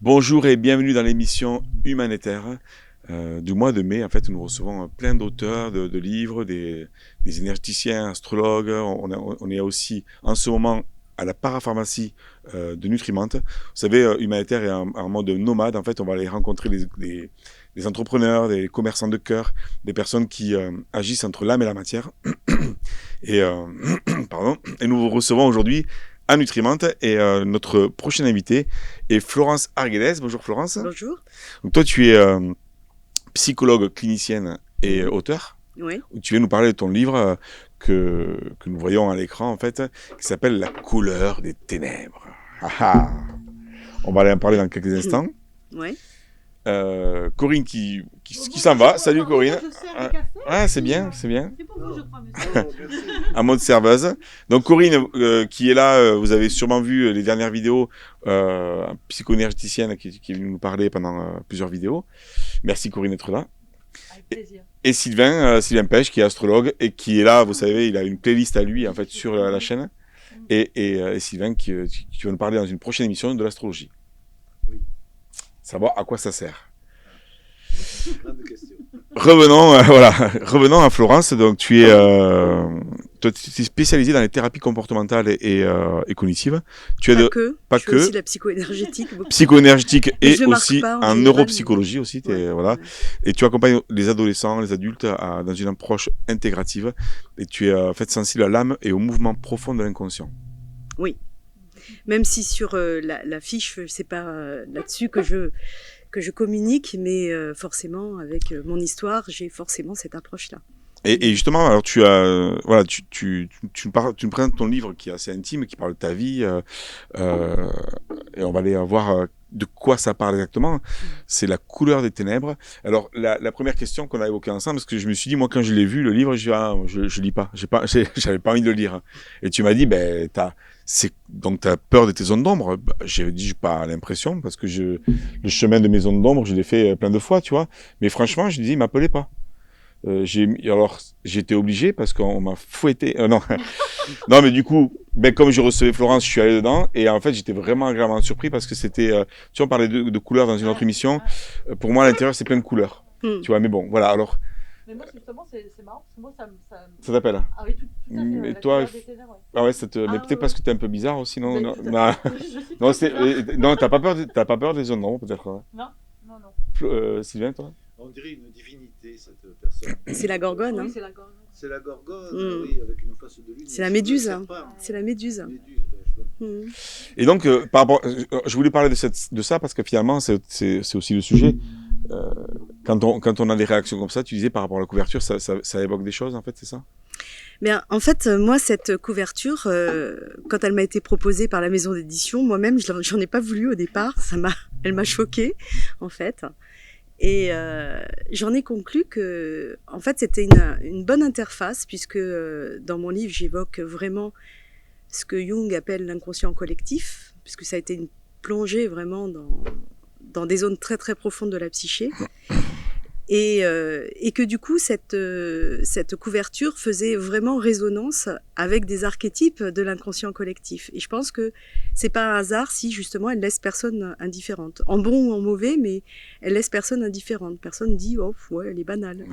Bonjour et bienvenue dans l'émission Humanitaire du mois de mai. En fait, nous recevons plein d'auteurs de livres, des énergéticiens, astrologues. On est aussi en ce moment à la parapharmacie de Nutriment. Vous savez, Humanitaire est en mode nomade. En fait, on va aller rencontrer des entrepreneurs, des commerçants de cœur, des personnes qui agissent entre l'âme et la matière. Et, pardon. Et nous vous recevons aujourd'hui à Nutriment et notre prochaine invitée est Florence Arguelles. Bonjour Florence. Bonjour. Donc toi tu es psychologue clinicienne et auteur. Oui. Tu viens nous parler de ton livre que nous voyons à l'écran en fait, qui s'appelle La couleur des ténèbres. Ah ah. On va aller en parler dans quelques instants. Oui. Corinne qui s'en va. Salut Corinne. Ah, c'est bien, c'est bien. C'est pour vous, je crois, monsieur. En mode serveuse. Donc Corinne qui est là, vous avez sûrement vu les dernières vidéos, psycho-énergéticienne qui est venue nous parler pendant plusieurs vidéos. Merci Corinne d'être là. Avec plaisir. Et Sylvain Pêche qui est astrologue et qui est là, vous savez, il a une playlist à lui en fait sur la chaîne. Et Sylvain qui va nous parler dans une prochaine émission de l'astrologie. Oui. Savoir à quoi ça sert. Plein de questions. Revenons à Florence. Donc tu es spécialisée dans les thérapies comportementales et cognitives. Tu es Pas que. Je fais aussi de la psycho-énergétique. Psycho-énergétique et je marque aussi pas, en en général, neuropsychologie aussi. Ouais. Voilà. Et tu accompagnes les adolescents, les adultes dans une approche intégrative. Et tu es en fait sensible à l'âme et au mouvement profond de l'inconscient. Oui. Même si sur la fiche, c'est pas là-dessus que je communique, mais forcément, avec mon histoire, j'ai forcément cette approche-là. Et justement, alors tu as, voilà, tu nous présentes ton livre qui est assez intime, qui parle de ta vie, et on va aller voir de quoi ça parle exactement. C'est La couleur des ténèbres. Alors la première question qu'on a évoquée ensemble, parce que je me suis dit, moi quand je l'ai vu le livre, je lis pas, j'avais pas envie de le lire. Et tu m'as dit, ben donc t'as peur de tes zones d'ombre. J'ai dit, j'ai pas l'impression, parce que le chemin de mes zones d'ombre, je l'ai fait plein de fois, tu vois. Mais franchement, je dis, m'appelez pas. Alors j'étais obligé parce qu'on m'a fouetté. Non, non, mais du coup, ben comme je recevais Florence, je suis allé dedans et en fait j'étais vraiment agréablement surpris parce que c'était. Tu vois, on parlait de couleurs dans une autre émission. Pour moi, à l'intérieur, c'est plein de couleurs. Tu vois, mais bon, voilà. Alors. Mais moi, justement, c'est marrant parce que moi, Ça t'appelle. Ah oui, tout à fait. Mais La toi, couleur des ténèbres, ouais. ah ouais, mais peut-être parce que t'es un peu bizarre aussi, non? Oui, Non, tout à non, fait. Je suis non, très non, t'as pas peur des zones d'ombre, peut-être. Ouais. Non, non, non. Sylvain, toi? On dirait une divinité, cette personne. C'est la gorgone. Oui, hein. C'est la gorgone, Mm. oui, avec une face de lune. C'est la méduse. Hein. Serpent. C'est la méduse. Méduse, ben, je vois. Et donc, par rapport, je voulais parler de ça parce que finalement, c'est aussi le sujet. Quand on a des réactions comme ça, tu disais par rapport à la couverture, ça évoque des choses, en fait, c'est ça? Mais en fait, moi, cette couverture, quand elle m'a été proposée par la maison d'édition, moi-même, j'en ai pas voulu au départ. Elle m'a choquée, en fait. Et j'en ai conclu que, en fait, c'était une bonne interface, puisque dans mon livre, j'évoque vraiment ce que Jung appelle l'inconscient collectif, puisque ça a été une plongée vraiment dans des zones très très profondes de la psyché. Et que du coup, cette couverture faisait vraiment résonance avec des archétypes de l'inconscient collectif. Et je pense que c'est pas un hasard si justement elle laisse personne indifférente, en bon ou en mauvais, mais elle laisse personne indifférente. Personne dit oh ouais, elle est banale.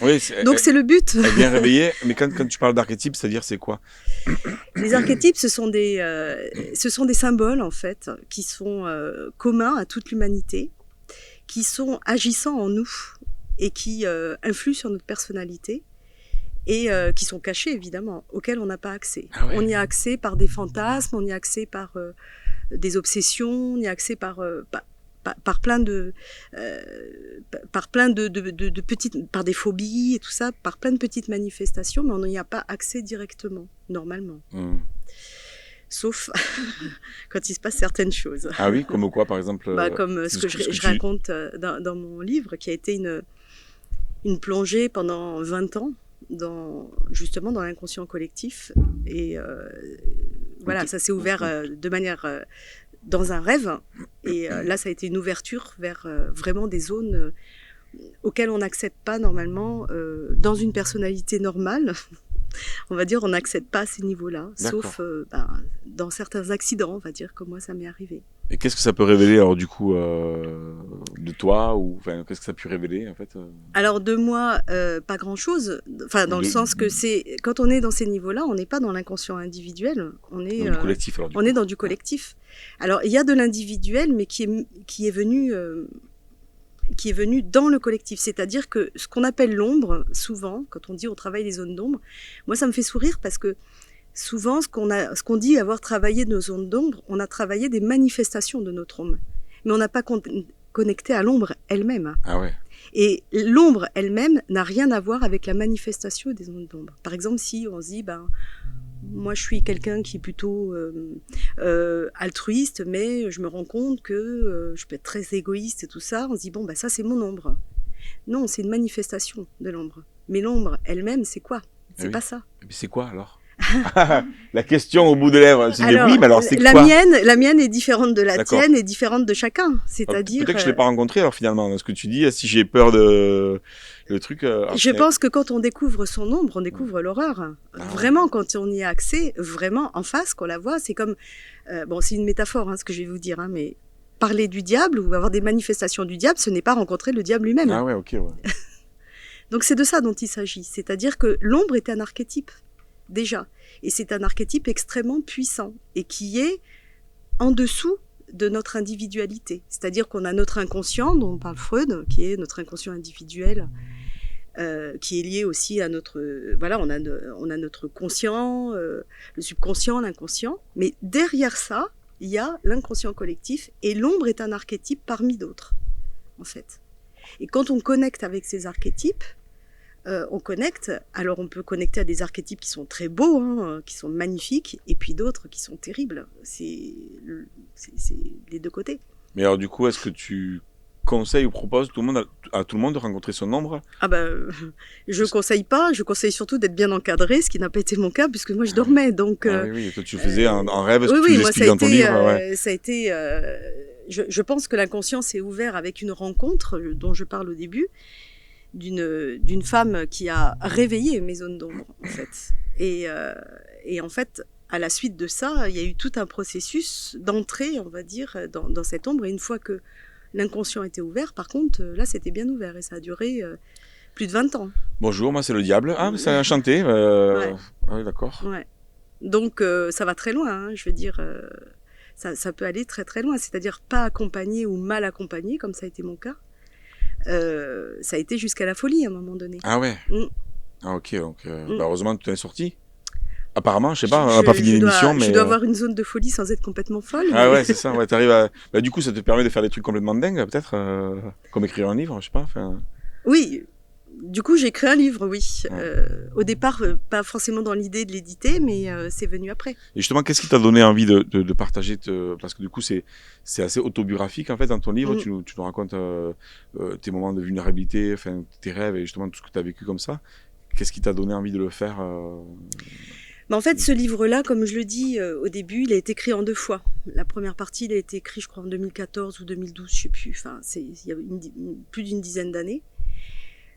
Oui, Donc c'est le but. Elle est bien réveillée. Mais quand tu parles d'archétype, c'est-à-dire c'est quoi? Les archétypes, ce sont des symboles en fait qui sont communs à toute l'humanité, qui sont agissants en nous et qui influent sur notre personnalité et qui sont cachés évidemment, auxquels on n'a pas accès. Ah ouais. On y a accès par des fantasmes, on y a accès par des obsessions, on y a accès par plein de petites, par des phobies et tout ça, par plein de petites manifestations, mais on n'y a pas accès directement, normalement. Sauf quand il se passe certaines choses. Ah oui, comme quoi, par exemple? Comme ce que je raconte dans mon livre, qui a été une plongée pendant 20 ans, justement dans l'inconscient collectif. Et voilà, ça s'est ouvert de manière... dans un rêve. Et là, ça a été une ouverture vers vraiment des zones auxquelles on n'accède pas normalement dans une personnalité normale. On va dire, on n'accède pas à ces niveaux-là, sauf dans certains accidents, on va dire, comme moi, ça m'est arrivé. Et qu'est-ce que ça peut révéler alors du coup de toi ou enfin qu'est-ce que ça a pu révéler en fait Alors de moi, pas grand-chose. Enfin, dans le sens que c'est quand on est dans ces niveaux-là, on n'est pas dans l'inconscient individuel, on est du collectif alors. on est dans du collectif. Alors il y a de l'individuel, mais qui est venu dans le collectif. C'est-à-dire que ce qu'on appelle l'ombre, souvent, quand on dit on travaille les zones d'ombre, moi ça me fait sourire parce que souvent, ce qu'on dit avoir travaillé nos zones d'ombre, on a travaillé des manifestations de notre ombre. Mais on n'a pas connecté à l'ombre elle-même. Ah ouais. Et l'ombre elle-même n'a rien à voir avec la manifestation des zones d'ombre. Par exemple, si on se dit, moi je suis quelqu'un qui est plutôt altruiste, mais je me rends compte que je peux être très égoïste et tout ça, on se dit, ça c'est mon ombre. Non, c'est une manifestation de l'ombre. Mais l'ombre elle-même, c'est quoi? C'est pas ça. Et puis c'est quoi alors? La question au bout des lèvres. Alors, oui, mais alors c'est la quoi? La mienne est différente de la tienne et différente de chacun. C'est-à-dire. Peut-être que je l'ai pas rencontré alors finalement. Ce que tu dis, si j'ai peur de le truc. Je pense que quand on découvre son ombre, on découvre l'horreur. Vraiment, quand on y a accès, vraiment en face, qu'on la voit, c'est comme. C'est une métaphore, ce que je vais vous dire, mais parler du diable ou avoir des manifestations du diable, ce n'est pas rencontrer le diable lui-même. Ah ouais, ok, ouais. Donc c'est de ça dont il s'agit. C'est-à-dire que l'ombre est un archétype. Déjà. Et c'est un archétype extrêmement puissant et qui est en dessous de notre individualité. C'est-à-dire qu'on a notre inconscient, dont parle Freud, qui est notre inconscient individuel, qui est lié aussi à notre... on a notre conscient, le subconscient, l'inconscient. Mais derrière ça, il y a l'inconscient collectif et l'ombre est un archétype parmi d'autres, en fait. Et quand on connecte avec ces archétypes, on connecte, alors on peut connecter à des archétypes qui sont très beaux, qui sont magnifiques, et puis d'autres qui sont terribles. C'est les deux côtés. Mais alors du coup, est-ce que tu conseilles ou proposes à tout le monde de rencontrer son ombre? Je conseille pas, je conseille surtout d'être bien encadré, ce qui n'a pas été mon cas, puisque moi je dormais. Donc, oui, toi tu le faisais en rêve, ce que tu moi l'expliques dans ton livre. Ça a été... je pense que l'inconscient s'est ouvert avec une rencontre dont je parle au début, d'une femme qui a réveillé mes zones d'ombre, en fait. Et en fait, à la suite de ça, il y a eu tout un processus d'entrée, on va dire, dans cette ombre. Et une fois que l'inconscient était ouvert, par contre, là, c'était bien ouvert. Et ça a duré plus de 20 ans. Bonjour, moi c'est le diable. Ah, mais ça a chanté. Ouais. Ah oui, d'accord. Ouais. Donc, ça va très loin, je veux dire... ça peut aller très très loin. C'est-à-dire pas accompagné ou mal accompagné, comme ça a été mon cas. Ça a été jusqu'à la folie à un moment donné. Ah ouais. Ah ok, donc heureusement que tu es sorti. Apparemment, je sais pas, on n'a pas fini l'émission, mais... Je dois avoir une zone de folie sans être complètement folle. Ah ouais, c'est ça, ouais, t'arrives à... du coup, ça te permet de faire des trucs complètement dingues, peut-être, comme écrire un livre, je sais pas. Oui, du coup, j'ai écrit un livre, oui. Au départ, pas forcément dans l'idée de l'éditer, mais c'est venu après. Et justement, qu'est-ce qui t'a donné envie de partager parce que du coup, c'est assez autobiographique, en fait, dans ton livre. Tu nous racontes tes moments de vulnérabilité, tes rêves et justement tout ce que tu as vécu comme ça. Qu'est-ce qui t'a donné envie de le faire En fait, ce livre-là, comme je le dis au début, il a été écrit en 2 fois. La première partie, il a été écrit, je crois, en 2014 ou 2012, je sais plus. Enfin, il y a plus d'une dizaine d'années.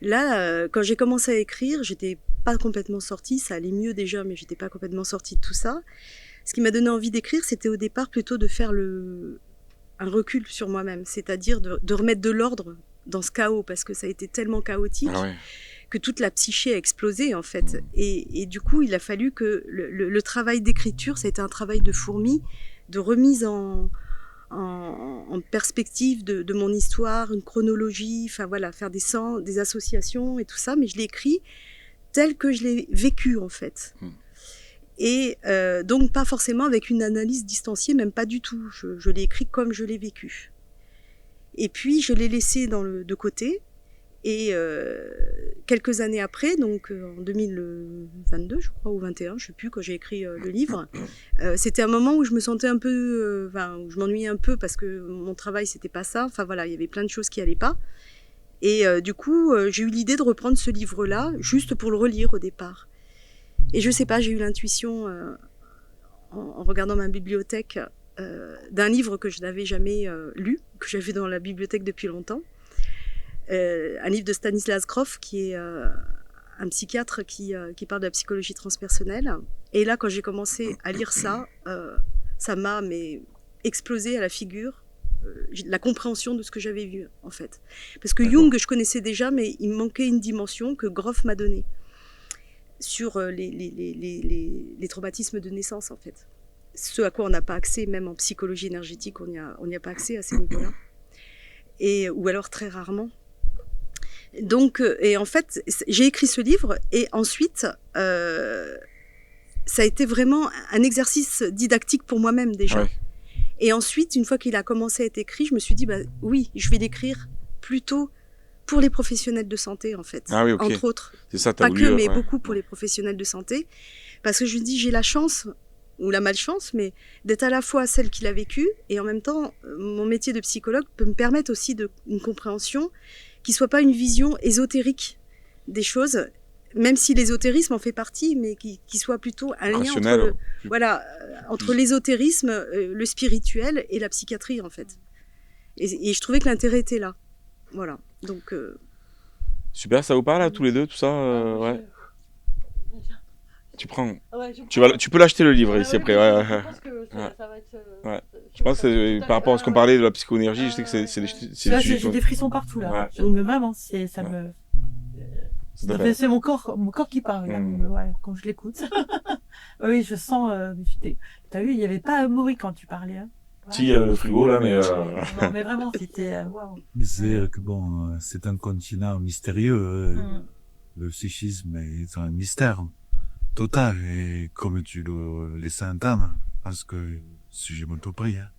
Là, quand j'ai commencé à écrire, j'étais pas complètement sortie. Ça allait mieux déjà, mais j'étais pas complètement sortie de tout ça. Ce qui m'a donné envie d'écrire, c'était au départ plutôt de faire un recul sur moi-même. C'est-à-dire de remettre de l'ordre dans ce chaos, parce que ça a été tellement chaotique. Ah ouais. Que toute la psyché a explosé en fait. Et du coup, il a fallu que le travail d'écriture, ça a été un travail de fourmi, de remise en perspective de mon histoire, une chronologie, enfin voilà, faire des associations et tout ça, mais je l'ai écrit tel que je l'ai vécu en fait. Et donc pas forcément avec une analyse distanciée, même pas du tout. Je l'ai écrit comme je l'ai vécu. Et puis je l'ai laissé de côté. Et quelques années après, donc en 2022, je crois, ou 21, je sais plus, quand j'ai écrit le livre, c'était un moment où je me sentais un peu, où je m'ennuyais un peu parce que mon travail c'était pas ça. Enfin voilà, il y avait plein de choses qui allaient pas. Et du coup, j'ai eu l'idée de reprendre ce livre-là, juste pour le relire au départ. Et je sais pas, j'ai eu l'intuition en regardant ma bibliothèque d'un livre que je n'avais jamais lu, que j'avais dans la bibliothèque depuis longtemps. Un livre de Stanislas Grof, qui est un psychiatre qui parle de la psychologie transpersonnelle. Et là, quand j'ai commencé à lire ça, ça m'a explosé à la figure la compréhension de ce que j'avais vu, en fait. Parce que D'accord. Jung, je connaissais déjà, mais il me manquait une dimension que Groff m'a donnée sur les traumatismes de naissance, en fait. Ce à quoi on n'a pas accès, même en psychologie énergétique, on n'y a pas accès à ces niveaux-là. Ou alors très rarement. Donc, et en fait, j'ai écrit ce livre, et ensuite, ça a été vraiment un exercice didactique pour moi-même, déjà. Ouais. Et ensuite, une fois qu'il a commencé à être écrit, je me suis dit, bah oui, je vais l'écrire plutôt pour les professionnels de santé, en fait. Ah oui, ok. Entre autres. C'est ça, t'as Pas voulu... que, mais ouais. beaucoup pour les professionnels de santé. Parce que je me dis, j'ai la chance, ou la malchance, mais d'être à la fois celle qui l'a vécu, et en même temps, mon métier de psychologue peut me permettre aussi une compréhension qui soit pas une vision ésotérique des choses, même si l'ésotérisme en fait partie, mais qui soit plutôt un lien Rationnel. entre l'ésotérisme, le spirituel et la psychiatrie, en fait. Et je trouvais que l'intérêt était là. Voilà. Donc, Super, ça vous parle, là, tous les deux, tout ça ouais. Tu prends... Tu peux l'acheter le livre ici après. Ouais. Je pense que ça va être. Ouais. Je pense que par rapport à ce qu'on parlait de la psychoénergie, je sais que c'est Là, j'ai des frissons partout là. Ouais. Mais vraiment, ça me. Tout à fait. C'est mon corps qui parle là. Ouais, quand je l'écoute. Oui, je sens. T'as vu, il n'y avait pas Maury quand tu parlais. Hein. Si, il y a le frigo là, mais. Non, mais vraiment, c'était. Waouh. C'est que bon, c'est un continent mystérieux. Le psychisme est un mystère total. Et comme tu le laissais entendre, parce que si j'ai mon pris, hein,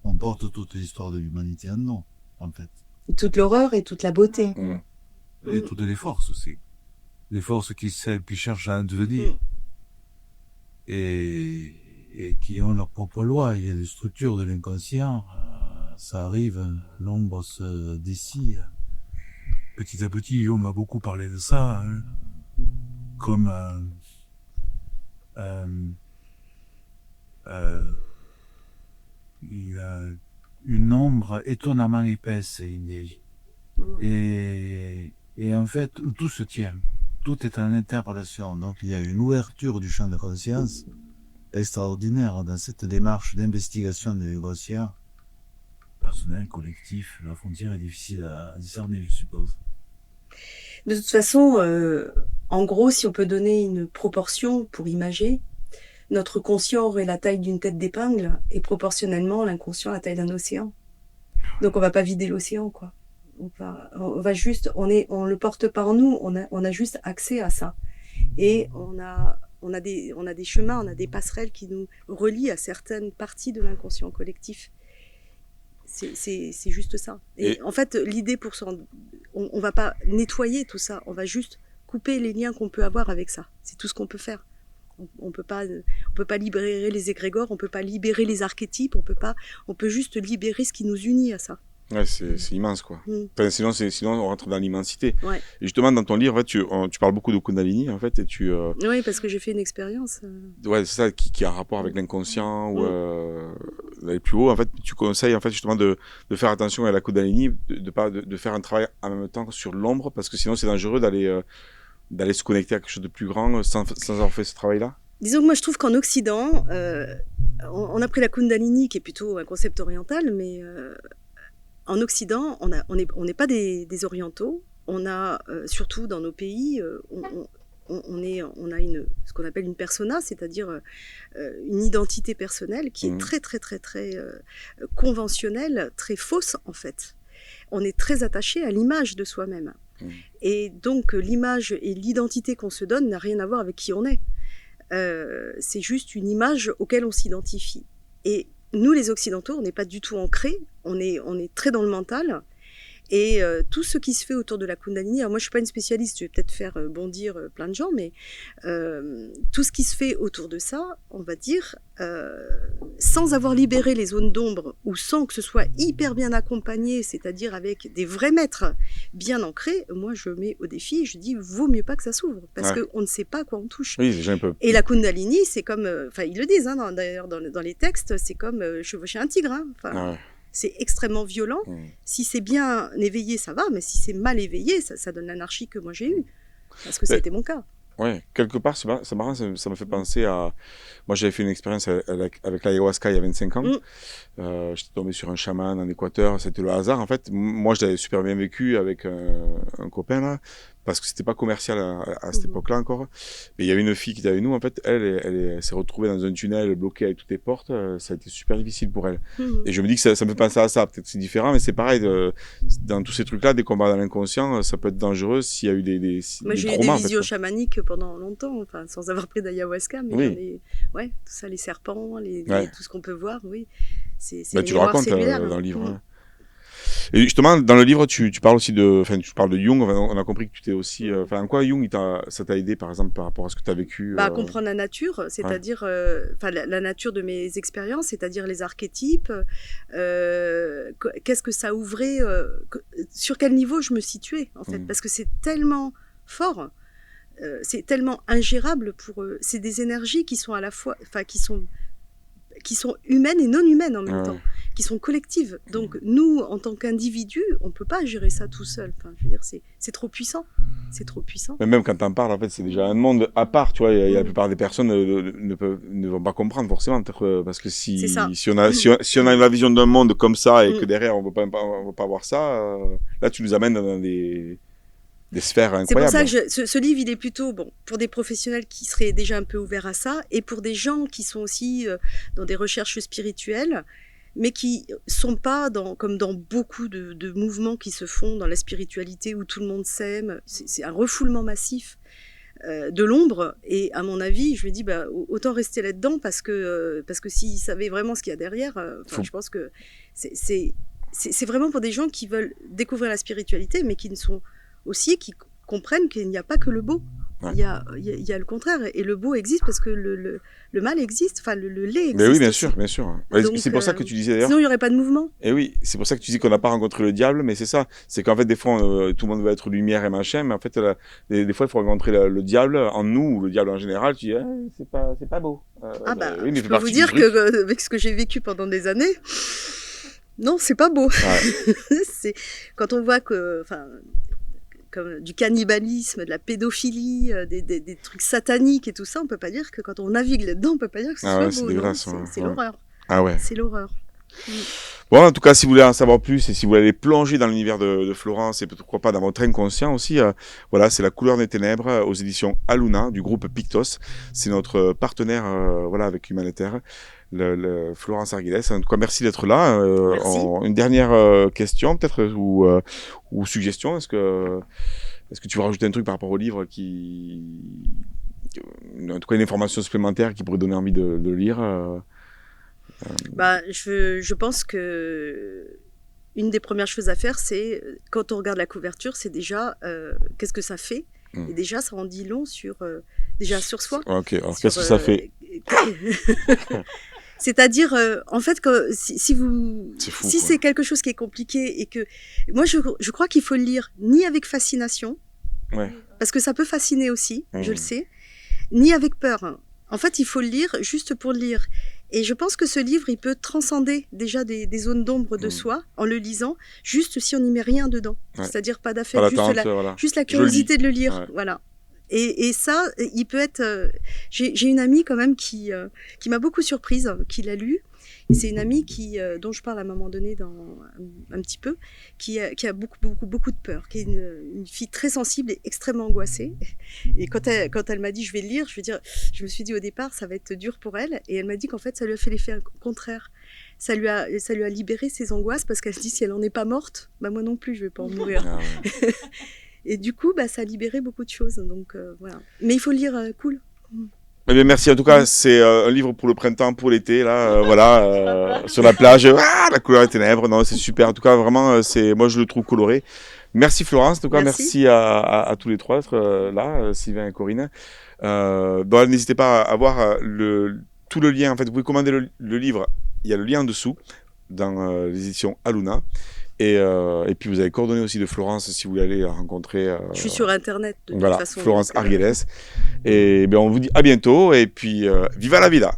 on porte toute l'histoire de l'humanité en nous, en fait. toute l'horreur et toute la beauté. Et toutes les forces aussi. Les forces qui cherchent à en devenir. Et qui ont leur propre loi. Il y a des structures de l'inconscient. Ça arrive, l'ombre se d'ici. Petit à petit, on m'a beaucoup parlé de ça. Hein, comme il a une ombre étonnamment épaisse et en fait tout se tient, tout est en interprétation. Donc il y a une ouverture du champ de conscience extraordinaire dans cette démarche d'investigation de l'inconscient personnel, collectif. La frontière est difficile à discerner, je suppose. De toute façon, en gros, si on peut donner une proportion pour imager, notre conscient aurait la taille d'une tête d'épingle et proportionnellement l'inconscient la taille d'un océan. Donc on va pas vider l'océan, quoi. On va juste, on le porte pas en nous, on a juste accès à ça. Et on a des chemins, on a des passerelles qui nous relient à certaines parties de l'inconscient collectif. C'est juste ça. Et en fait, l'idée on va pas nettoyer tout ça, on va juste couper les liens qu'on peut avoir avec ça. C'est tout ce qu'on peut faire. On peut pas libérer les égrégores, on peut pas libérer les archétypes, on peut juste libérer ce qui nous unit à ça. Ouais, c'est immense, quoi. Enfin, sinon, on rentre dans l'immensité. Ouais. Et justement, dans ton livre, en fait, tu parles beaucoup de Kundalini, en fait, et tu... Oui, parce que j'ai fait une expérience. Ouais, c'est ça, qui a un rapport avec l'inconscient, ou d'aller plus haut. En fait, tu conseilles, en fait, justement, de faire attention à la Kundalini, de faire un travail en même temps sur l'ombre, parce que sinon, c'est dangereux d'aller se connecter à quelque chose de plus grand sans avoir fait ce travail-là. Disons que moi, je trouve qu'en Occident, on a pris la Kundalini, qui est plutôt un concept oriental, mais... En Occident, on n'est pas des orientaux. On a surtout dans nos pays, on a ce qu'on appelle une persona, c'est-à-dire une identité personnelle qui est très très très très conventionnelle, très fausse en fait. On est très attaché à l'image de soi-même. Et donc l'image et l'identité qu'on se donne n'a rien à voir avec qui on est. C'est juste une image auquel on s'identifie. Et nous, les Occidentaux, on n'est pas du tout ancrés, on est très dans le mental, et tout ce qui se fait autour de la Kundalini, alors moi je suis pas une spécialiste, je vais peut-être faire bondir plein de gens, mais tout ce qui se fait autour de ça, on va dire, sans avoir libéré les zones d'ombre, ou sans que ce soit hyper bien accompagné, c'est-à-dire avec des vrais maîtres bien ancrés, moi je mets au défi, je dis, vaut mieux pas que ça s'ouvre, parce qu'on ne sait pas à quoi on touche. Oui, les gens peuvent... Et la Kundalini, c'est comme, enfin ils le disent, hein, d'ailleurs dans les textes, c'est comme chevaucher un tigre, hein, c'est extrêmement violent. Si c'est bien éveillé, ça va, mais si c'est mal éveillé, ça donne l'anarchie que moi j'ai eue. Parce que ça a été mon cas. Ouais, quelque part, c'est marrant, ça me fait penser à... Moi, j'avais fait une expérience avec l'ayahuasca il y a 25 ans. J'étais tombé sur un chaman en Équateur, c'était le hasard. En fait, moi, je l'avais super bien vécu avec un copain, là, parce que c'était pas commercial à cette époque-là encore. Mais il y avait une fille qui était avec nous, en fait, elle s'est retrouvée dans un tunnel bloqué avec toutes les portes. Ça a été super difficile pour elle. Et je me dis que ça me fait penser à ça. Peut-être que c'est différent, mais c'est pareil. Dans tous ces trucs-là, des combats dans l'inconscient, ça peut être dangereux s'il y a eu des Moi, j'ai eu traumas, des visios chamaniques pendant longtemps, enfin, sans avoir pris d'ayahuasca, mais ouais, tout ça, les serpents, tout ce qu'on peut voir, oui. C'est tu le racontes dans le livre. Hein. Et justement, dans le livre, tu parles aussi tu parles de Jung. On a compris que tu t'es aussi, en quoi Jung, ça t'a aidé, par exemple, par rapport à ce que tu as vécu. À comprendre la nature, c'est-à-dire, la nature de mes expériences, c'est-à-dire les archétypes. Qu'est-ce que ça ouvrait, sur quel niveau je me situais, en fait, parce que c'est tellement fort. C'est tellement ingérable pour eux. C'est des énergies qui sont à la fois, qui sont humaines et non humaines en même temps, qui sont collectives. Donc nous, en tant qu'individus, on peut pas gérer ça tout seul. Enfin, je veux dire, c'est trop puissant. C'est trop puissant. Mais même quand t'en parles, en fait, c'est déjà un monde à part. Tu vois, la plupart des personnes ne vont pas comprendre forcément, parce que si on a la vision d'un monde comme ça et que derrière on veut pas voir ça, là tu nous amènes dans des sphères incroyables. C'est pour ça que ce livre, il est plutôt pour des professionnels qui seraient déjà un peu ouverts à ça, et pour des gens qui sont aussi dans des recherches spirituelles, mais qui sont pas comme dans beaucoup de mouvements qui se font dans la spiritualité où tout le monde s'aime. C'est un refoulement massif de l'ombre, et à mon avis, je me dis autant rester là-dedans, parce que s'ils savaient vraiment ce qu'il y a derrière, je pense que c'est vraiment pour des gens qui veulent découvrir la spiritualité, mais qui comprennent qu'il n'y a pas que le beau. Il y a le contraire, et le beau existe parce que le mal existe, enfin le laid existe. Mais oui, bien sûr. Donc, c'est pour ça que tu disais d'ailleurs. Sinon, il n'y aurait pas de mouvement. Et oui, c'est pour ça que tu dis qu'on n'a pas rencontré le diable, mais c'est ça. C'est qu'en fait, des fois, tout le monde veut être lumière et machin, mais en fait, des fois, il faut rencontrer le diable en nous, ou le diable en général. Tu dis, c'est pas beau. Oui, mais je peux vous dire que avec ce que j'ai vécu pendant des années, non, c'est pas beau. Ouais. Quand on voit comme du cannibalisme, de la pédophilie, des trucs sataniques et tout ça, on peut pas dire que quand on navigue là-dedans, on peut pas dire que ce soit beau. C'est l'horreur. Ah ouais. C'est l'horreur. Bon, en tout cas, si vous voulez en savoir plus et si vous voulez aller plonger dans l'univers de Florence et pourquoi pas dans votre inconscient aussi, c'est La couleur des ténèbres aux éditions Aluna du groupe Pictos. C'est notre partenaire, avec Humanitaire. Florence Arguelles. En tout cas, merci d'être là. Une dernière question, peut-être, ou suggestion. Est-ce que tu veux rajouter un truc par rapport au livre en tout cas, une information supplémentaire qui pourrait donner envie de le lire je pense que une des premières choses à faire, c'est, quand on regarde la couverture, c'est déjà qu'est-ce que ça fait. Et déjà, ça en dit long sur soi. Ok, alors qu'est-ce que ça fait C'est-à-dire, en fait, que si c'est quelque chose qui est compliqué, et que moi, je crois qu'il faut le lire ni avec fascination, parce que ça peut fasciner aussi, je le sais, ni avec peur. En fait, il faut le lire juste pour le lire. Et je pense que ce livre, il peut transcender déjà des zones d'ombre de soi en le lisant, juste si on n'y met rien dedans. C'est-à-dire pas d'affaire, juste la curiosité de le lire. Ouais. Voilà. Et ça, il peut être... J'ai une amie quand même qui m'a beaucoup surprise, qui l'a lu. Et c'est une amie dont je parle à un moment donné un petit peu, qui a beaucoup de peur, qui est une fille très sensible et extrêmement angoissée. Et quand elle m'a dit je vais le lire, je me suis dit au départ ça va être dur pour elle. Et elle m'a dit qu'en fait ça lui a fait l'effet contraire. Ça lui a libéré ses angoisses, parce qu'elle se dit si elle en est pas morte, moi non plus je vais pas en mourir. Ah ouais. Et du coup ça a libéré beaucoup de choses. Donc voilà. Mais il faut le lire cool. Eh bien, merci. En tout cas, c'est un livre pour le printemps, pour l'été, là, sur la plage. La couleur des ténèbres. Non, c'est super. En tout cas, vraiment, moi, je le trouve coloré. Merci Florence. En tout cas, merci à tous les trois d'être là, Sylvain et Corinne. N'hésitez pas à voir tout le lien. En fait, vous pouvez commander le livre. Il y a le lien en dessous dans les éditions Aluna. Et puis vous avez coordonnées aussi de Florence si vous voulez aller la rencontrer. Je suis sur Internet de toute façon. Florence Arguelles. Et bien on vous dit à bientôt et puis viva la vida.